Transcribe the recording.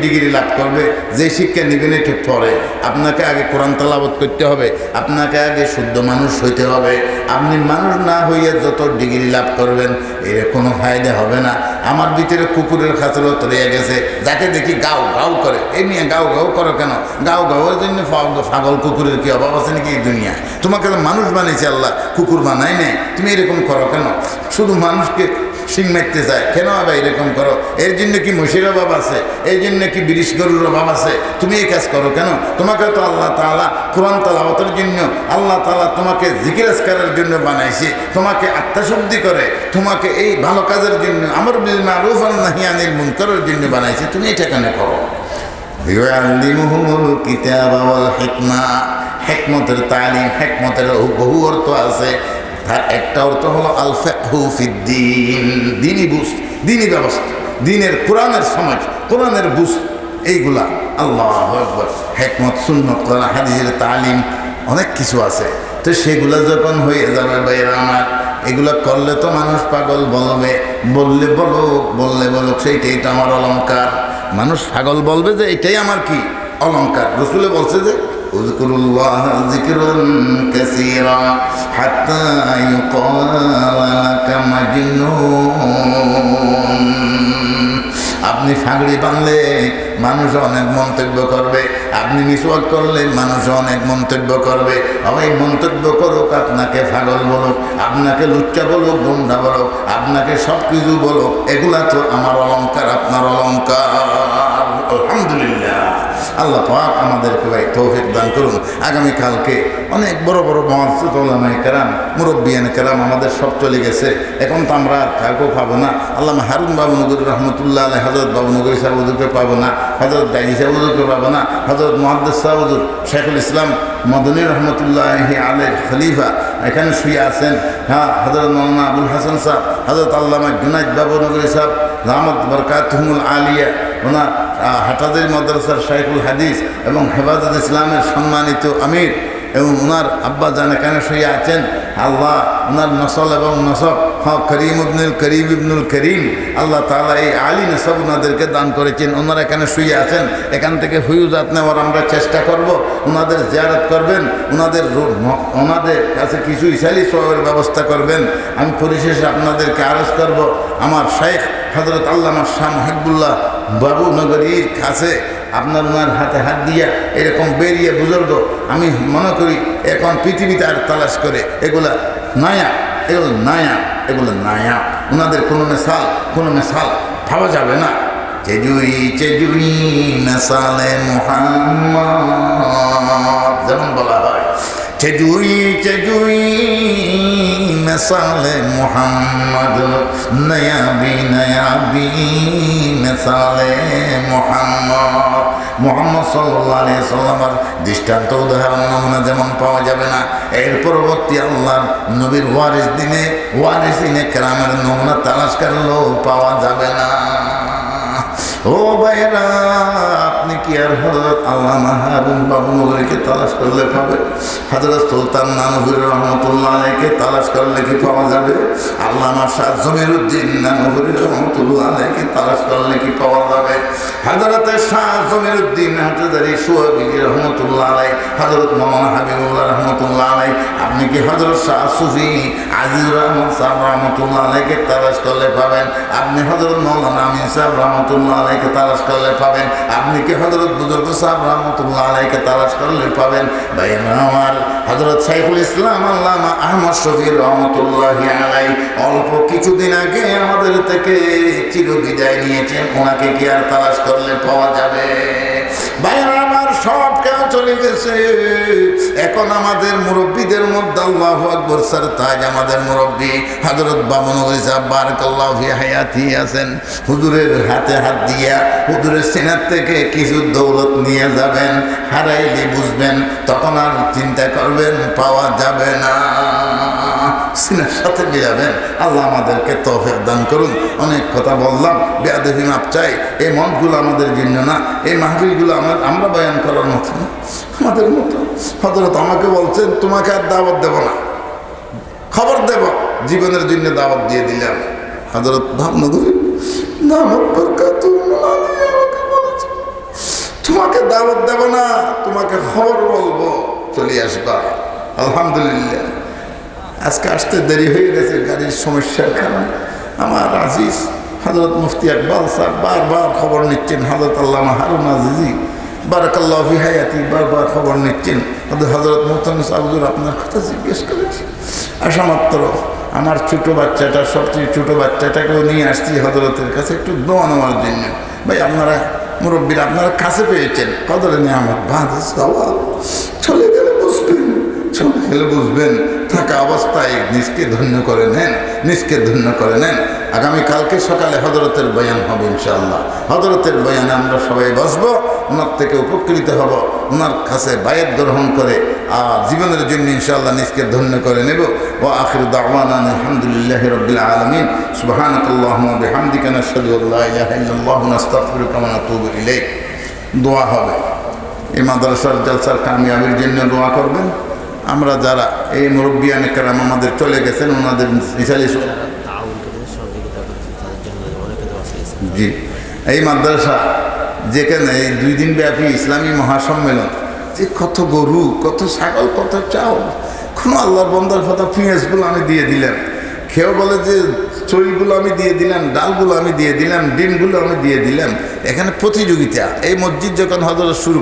Degree লাভ করবে, যে শিক্ষা নেবেন একটু পরে। আপনাকে আগে কোরআন তেলাওয়াত করতে হবে, আপনাকে আগে শুদ্ধ মানুষ হইতে হবে। আপনি মানুষ না হইয়া যত ডিগ্রি লাভ করবেন এর কোনো ফায়দা হবে না। আমার ভিতরে কুকুরের খাতরত রয়ে গেছে, যাকে দেখি গাও গাও করে। এই নিয়ে গাও গাও করো কেন? গাও গাওয়ার জন্য পাগল কুকুরের কি অভাব আছে নাকি এই দুনিয়ায়? তোমাকে তো মানুষ বানিয়েছে আল্লাহ, কুকুর বানায় নেই। তুমি এরকম করো কেন? শুধু মানুষকে শিং মারতে চায় কেন? আবার এরকম করো। এর জন্য কি মহিষের অভাব আছে? এই জন্য কি বিরিশ গরুর অভাব আছে? তুমি এই কাজ করো কেন? তোমাকে তো আল্লাহ তাআলা কোরআন তেলাওয়াতের জন্য, আল্লাহ তাআলা তোমাকে জিকির আজকারের জন্য বানাইছে, তোমাকে আত্মশুদ্ধি করে, তোমাকে এই ভালো কাজের জন্য, আমর বিল মারুফ ওয়া নাহি আনিল মুনকারের জন্য বানাইছে। তুমি এটা কেন করো? ইউআল্লিমুহুল কিতাবা ওয়াল হিকমা। হিকমতের তালিম, হিকমতের বহু অর্থ আছে। তার একটা অর্থ হলো আল ফিকহু ফিদ্দীন, দ্বীনি বুঝ, দ্বীনি ব্যবস্থা, দ্বীনের কোরআনের সমাজ, কোরআনের বুঝ, এইগুলা। আল্লাহু আকবার। হিকমত, সুন্নাত, কোরআন হাদিসের তালিম, অনেক কিছু আছে। তো সেগুলা যখন হয়ে যাবে ভাইরা আমার, এগুলা করলে তো মানুষ পাগল বলবে, বললে বলুক, বললে বলুক, সেইটাই তো আমার অলংকার। মানুষ পাগল বলবে যে এটাই আমার কি অলংকার। রাসূল বলছে যে উযকুরুল্লাহ যিকরান কাসীরা হাত্তা ইউকালা লাকা মাজনুন। আপনি ফাগড়ি বাঁধলে মানুষ অনেক মন্তব্য করবে, আপনি মিসওয়াক করলে মানুষ অনেক মন্তব্য করবে। সবাই মন্তব্য করুক, আপনাকে পাগল বলুক, আপনাকে লুচ্চা বলুক, গুন্ডা বলুক, আপনাকে সব কিছু বলুক, এগুলা তো আমার অলংকার, আপনার অলংকার। আলহামদুলিল্লাহ। আল্লাহ পাক আমাদেরকে ভাই তৌফিক দান করুন। আগামীকালকে অনেক বড় বড় মুহাদ্দিস উলামায়ে কেরাম, মুরব্বিয়ানে কেরাম আমাদের সব চলে গেছে। এখন তো আমরা আর কাউকে পাবো না। আল্লামা হারুন বাবু নগরী রহমতুল্লাহ আলাইহি, হযরত বাবু নগরী সাহেব হুজুরকে পাবো না, হযরত গাজী সাহেব হুজুরকে পাবো না, হযরত মুহাদ্দিস সাহেব হুজুর শাইখুল ইসলাম মদনী রহমতুল্লাহি আলাইহি খলিফা এখানে শুয়ে আছেন। হ্যাঁ, হযরত মাওলানা আবুল হাসান সাহেব, হযরত আল্লামা জুনাইদ বাবু নগরী সাহেব রাহমাত বরকাতুহুল আলিয়া, ওনার হাটাজারি মাদ্রাসার শাইখুল হাদিস এবং হেফাজত ইসলামের সম্মানিত আমির, এবং ওনার আব্বা জান এখানে শুয়ে আছেন। আল্লাহ ওনার নসল এবং নসব করিম ইবনুল করিম ইবনুল করিম, আল্লাহ তাআলা এই আলী নসব ওনাদেরকে দান করেছেন। ওনারা এখানে শুয়ে আছেন। এখান থেকে হুয়ুজাত নেওয়ার আমরা চেষ্টা করব। ওনাদের জিয়ারত করবেন, ওনাদের কাছে কিছু ইসালি সওয়াবের ব্যবস্থা করবেন। আমি পরিশেষে আপনাদেরকে আরজ করব, আমার শাইখ হযরত আল্লামা শাহ মুহিবুল্লাহ বাবু নগরীর কাছে আপনার ওনার হাতে হাত দিয়া এরকম বেরিয়ে বুজুর্গ, আমি মনে করি এখন পৃথিবীতে আর তালাশ করে এগুলা নায়া, এগুলো নায়া, এগুলো নায়া। ওনাদের কোনো মেসাল পাওয়া যাবে না। চেজুই চেজুই মেসালে মুহাম্মদ, যেমন বলা হয় চেজুই চেজুই মেসালে মুহাম্মদ, নয়াবি মেসালে মুহাম্মদ। মুহাম্মদ সাল্লাল্লাহু আলাইহি সাল্লামের দৃষ্টান্ত উদাহরণ নমুনা যেমন পাওয়া যাবে না, এর পরবর্তী আল্লাহর নবীর ওয়ারিসিনে কেরামের নমুনা তালাশ করলেও পাওয়া যাবে না। ও ভাইরা, আপনি কি আর হযরত আল্লামা হারুন বাবু নগরীকে তালাশ করলে পাবে? হযরত সুলতান নানুপুরি রহমতুল্লাহ আলাইহিকে তালাশ করলে কি পাওয়া যাবে? আল্লামা শাহ জমিরুদ্দিন নানুপুরি রহমতুল্লাহ আলাইহিকে তালাশ করলে কি পাওয়া যাবে? হযরত শাহ জমিরুদ্দিন হাটাজারি সুহাবিলি রহমতুল্লাহ আলাইহি, হযরত মাওলানা হাবিবুল্লাহ রহমতুল্লাহ আলাইহি, আপনি কি হযরত শাহ সুফি আজিজুর রহমান সাহেব রহমতুল্লাহ আলাইহিকে তালাশ করলে পাবেন? আপনি হযরত মাওলানা আমিন সাহেব রহমতুল্লাহ আলাইহিকে তালাশ করলে পাবেন? আপনি কি হযরত বুজুর্গ সাহেব রহমতুল্লাহ আলাইহিকে তালাশ করলে পাবেন? ভাইরা আমার, হযরত শাইখুল ইসলাম আল্লামা আহমদ শফি রহমতুল্লাহি আলাইহি অল্প কিছুদিন আগে আমাদের থেকে চিরবিদায় নিয়েছেন। ওনাকে কি আর তালাশ করলে পাওয়া যাবে? ভাইরা আমার, সব কেউ চলে গেছে। এখন আমাদের মুরব্বীদের মধ্যে আল্লাহু আকবার সরতাজ আমাদের মুরব্বী হযরত বাবু নগরী সাহেব বারাকাল্লাহু ফি হায়াতি আছেন। হুজুরের হাতে হাত দিয়া হুজুরের সিনার থেকে কিছু দৌলত নিয়ে যাবেন, হারাইলে বুঝবেন, তখন আর চিন্তা করবেন পাওয়া যাবে না, সিনার সাথে মিলাবেন। আল্লাহ আমাদেরকে তৌফিক দান করুন। অনেক কথা বললাম, বেয়াদবি মাপ চাই। এই মঞ্চগুলো আমাদের জন্য না, এই মাহফিলগুলো আমরা বয়ান করার মতো না, আমাদের মতো। হযরত আমাকে বলছেন তোমাকে আর দাওয়াত দেব না, খবর দেব, জীবনের জন্য দাওয়াত দিয়ে দিলাম। হযরত ভাবনগরী দামাত বরকাতুহুল আলিয়া আমাকে বলেছেন দাওয়াত দেব না, তোমাকে খবর বলবো, চলে আসবা। আলহামদুলিল্লাহ আজকে আসতে দেরি হয়ে গেছে গাড়ির সমস্যার কারণে। আমার আজিজ হযরত মুফতি ইকবাল সাহেব বারবার খবর নিচ্ছেন, হযরত আল্লামা হারুন আজিজি বারাকাল্লাহু ফি হায়াতি বারবার খবর নিচ্ছেন। হযরত মুহতামিম সাহেব হুজুর আপনার কথা জিজ্ঞেস করেছি। আসা মাত্র আমার ছোটো বাচ্চাটা, সবচেয়ে ছোটো বাচ্চাটাকেও নিয়ে আসছি হযরতের কাছে একটু দোয়া নেওয়ার জন্য। ভাই আপনারা মুরব্বীরা আপনারা কাছে পেয়েছেন, কদরে নিয়ামত বাঁধে সওয়াব। চলে গেলে বুঝবেন, চলে গেলে বুঝবেন। থাকা অবস্থায় নিজকে ধন্য করে নেন, নিজকে ধন্য করে নেন। আগামীকালকে সকালে হযরতের বয়ান হবে ইনশাআল্লাহ। হযরতের বয়ানে আমরা সবাই বসবো, ওনার থেকে উপকৃত হব, ওনার কাছে বায়াত গ্রহণ করে আর জীবনের জন্য ইনশাআল্লাহ নিজকে ধন্য করে নেব। ওয়া আখিরু দাওয়ানা আলহামদুলিল্লাহি রাব্বিল আলামিন। সুবহানাকাল্লাহুম্মা ওয়া বিহামদিকা নাশহাদু আল্লা ইলাহা ইল্লাল্লাহু ওয়া নাস্তাগফিরুকা ওয়া নাতুবু ইলাইক। দোয়া হবে এই মাদ্রাসার জলসার কামিয়াবির জন্য দোয়া করবেন। আমরা যারা এই মুরব্বিয়ানে কেরাম আমাদের চলে গেছেন, ওনাদের মিসালি জি এই মাদ্রাসা যেখানে এই 2 দিন ব্যাপী ইসলামী মহাসম্মেলন, যে কত গরু, কত ছাগল, কত চাউল, কোনো আল্লাহর বন্দার কথা পেঁয়াজগুলো আমি দিয়ে দিলাম, কেউ বলে যে চইলগুলো আমি দিয়ে দিলাম, ডালগুলো আমি দিয়ে দিলাম, ডিমগুলো আমি দিয়ে দিলাম। এখানে প্রতিযোগিতা। এই মসজিদ যখন হযরত শুরু